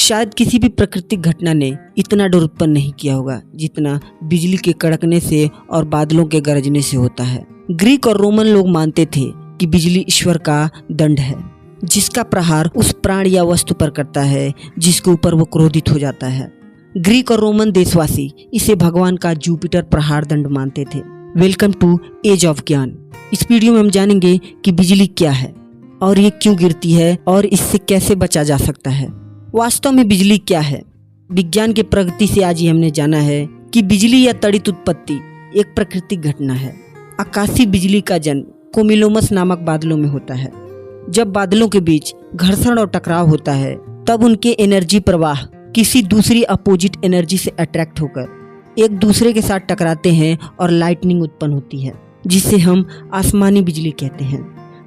शायद किसी भी प्राकृतिक घटना ने इतना डर उत्पन्न नहीं किया होगा जितना बिजली के कड़कने से और बादलों के गरजने से होता है। ग्रीक और रोमन लोग मानते थे कि बिजली ईश्वर का दंड है, जिसका प्रहार उस प्राणी या वस्तु पर करता है जिसके ऊपर वो क्रोधित हो जाता है। ग्रीक और रोमन देशवासी इसे भगवान का जुपिटर प्रहार दंड मानते थे। वेलकम टू एज ऑफ ज्ञान। इस वीडियो में हम जानेंगे कि बिजली क्या है और ये क्यों गिरती है और इससे कैसे बचा जा सकता है। वास्तव में बिजली क्या है? विज्ञान के प्रगति से आज ही हमने जाना है कि बिजली या तड़ित उत्पत्ति एक प्राकृतिक घटना है। आकाशीय बिजली का जन्म कोमिलोमस नामक बादलों में होता है। जब बादलों के बीच घर्षण और टकराव होता है तब उनके एनर्जी प्रवाह किसी दूसरी अपोजिट एनर्जी से अट्रैक्ट होकर एक दूसरे के साथ टकराते हैं और लाइटनिंग उत्पन्न होती है, जिसे हम आसमानी बिजली कहते हैं।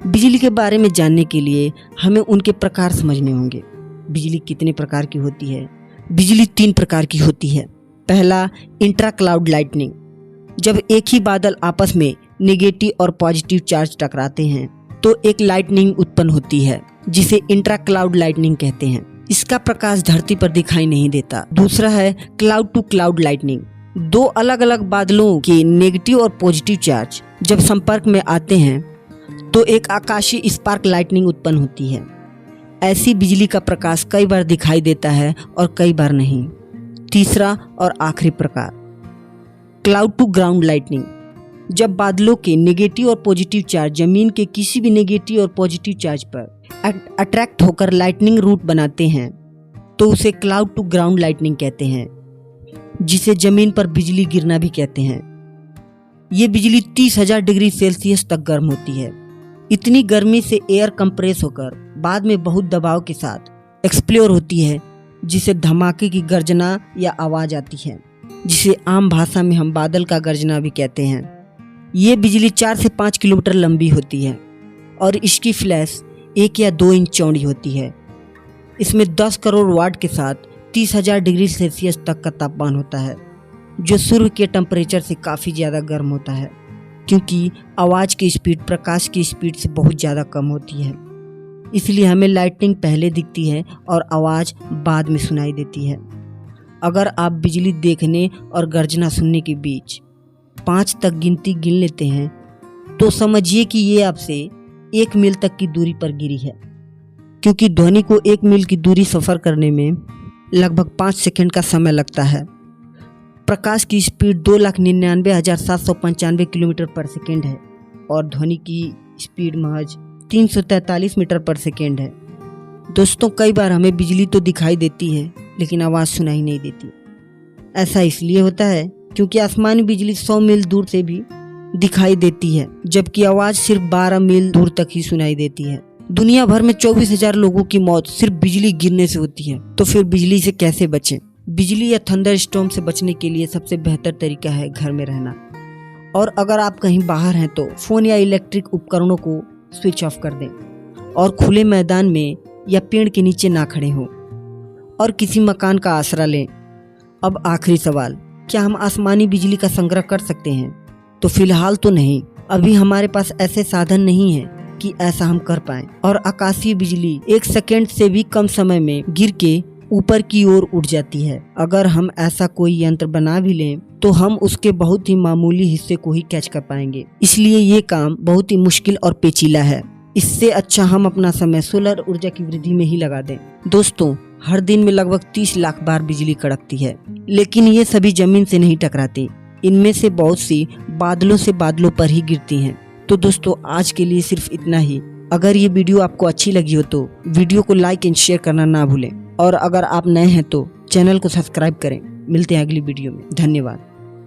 बिजली के बारे में जानने के लिए हमें उनके प्रकार समझने होंगे। बिजली कितने प्रकार की होती है? बिजली 3 प्रकार की होती है। पहला, इंट्रा क्लाउड लाइटनिंग। जब एक ही बादल आपस में नेगेटिव और पॉजिटिव चार्ज टकराते हैं तो एक लाइटनिंग उत्पन्न होती है, जिसे इंट्रा क्लाउड लाइटनिंग कहते हैं। इसका प्रकाश धरती पर दिखाई नहीं देता। दूसरा है क्लाउड टू क्लाउड लाइटनिंग। 2 अलग अलग बादलों के नेगेटिव और पॉजिटिव चार्ज जब संपर्क में आते हैं तो एक आकाशीय स्पार्क लाइटनिंग उत्पन्न होती है। ऐसी बिजली का प्रकाश कई बार दिखाई देता है और कई बार नहीं। तीसरा और आखिरी प्रकार, क्लाउड टू ग्राउंड लाइटनिंग। जब बादलों के नेगेटिव और पॉजिटिव चार्ज जमीन के किसी भी नेगेटिव और पॉजिटिव चार्ज पर अट्रैक्ट होकर लाइटनिंग रूट बनाते हैं तो उसे क्लाउड टू ग्राउंड लाइटनिंग कहते हैं, जिसे जमीन पर बिजली गिरना भी कहते हैं। ये बिजली 30,000 डिग्री सेल्सियस तक गर्म होती है। इतनी गर्मी से एयर कंप्रेस होकर बाद में बहुत दबाव के साथ एक्सप्लोर होती है, जिसे धमाके की गर्जना या आवाज आती है, जिसे आम भाषा में हम बादल का गर्जना भी कहते हैं। ये बिजली 4 से 5 किलोमीटर लंबी होती है और इसकी फ्लैश 1 या 2 इंच चौड़ी होती है। इसमें 10 करोड़ वाट के साथ 30,000 डिग्री सेल्सियस तक का तापमान होता है, जो सूर्य के टेम्परेचर से काफ़ी ज़्यादा गर्म होता है, क्योंकि आवाज़ की स्पीड प्रकाश की स्पीड से बहुत ज़्यादा कम होती है। इसलिए हमें लाइटनिंग पहले दिखती है और आवाज़ बाद में सुनाई देती है। अगर आप बिजली देखने और गर्जना सुनने के बीच 5 तक गिनती गिन लेते हैं तो समझिए कि ये आपसे 1 मील तक की दूरी पर गिरी है, क्योंकि ध्वनि को 1 मील की दूरी सफ़र करने में लगभग 5 सेकंड का समय लगता है। प्रकाश की स्पीड 2,99,795 किलोमीटर पर सेकंड है और ध्वनि की स्पीड महज 343 मीटर पर सेकंड है। दोस्तों, कई बार हमें बिजली तो दिखाई देती है लेकिन आवाज़ सुनाई नहीं देती। ऐसा इसलिए होता है क्योंकि आसमानी बिजली 100 मील दूर से भी दिखाई देती है, जबकि आवाज़ सिर्फ 12 मील दूर तक ही सुनाई देती है। दुनिया भर में 24,000 लोगों की मौत सिर्फ बिजली गिरने से होती है। तो फिर बिजली से कैसे बचें? बिजली या थंडर स्टॉर्म से बचने के लिए सबसे बेहतर तरीका है घर में रहना, और अगर आप कहीं बाहर हैं तो फ़ोन या इलेक्ट्रिक उपकरणों को स्विच ऑफ कर दें और खुले मैदान में या पेड़ के नीचे ना खड़े हों और किसी मकान का आसरा लें। अब आखिरी सवाल, क्या हम आसमानी बिजली का संग्रह कर सकते हैं? तो फिलहाल तो नहीं। अभी हमारे पास ऐसे साधन नहीं है कि ऐसा हम कर पाएं, और आकाशीय बिजली 1 सेकंड से भी कम समय में गिर के ऊपर की ओर उड़ जाती है। अगर हम ऐसा कोई यंत्र बना भी लें तो हम उसके बहुत ही मामूली हिस्से को ही कैच कर पाएंगे। इसलिए ये काम बहुत ही मुश्किल और पेचीदा है। इससे अच्छा हम अपना समय सोलर ऊर्जा की वृद्धि में ही लगा दें। दोस्तों, हर दिन में लगभग 30 लाख बार बिजली कड़कती है, लेकिन ये सभी जमीन से नहीं टकराती। इनमें से बहुत सी बादलों से बादलों पर ही गिरती हैं। तो दोस्तों, आज के लिए सिर्फ इतना ही। अगर ये वीडियो आपको अच्छी लगी हो तो वीडियो को लाइक एंड शेयर करना ना भूलें, और अगर आप नए हैं तो चैनल को सब्सक्राइब करें। मिलते हैं अगली वीडियो में। धन्यवाद।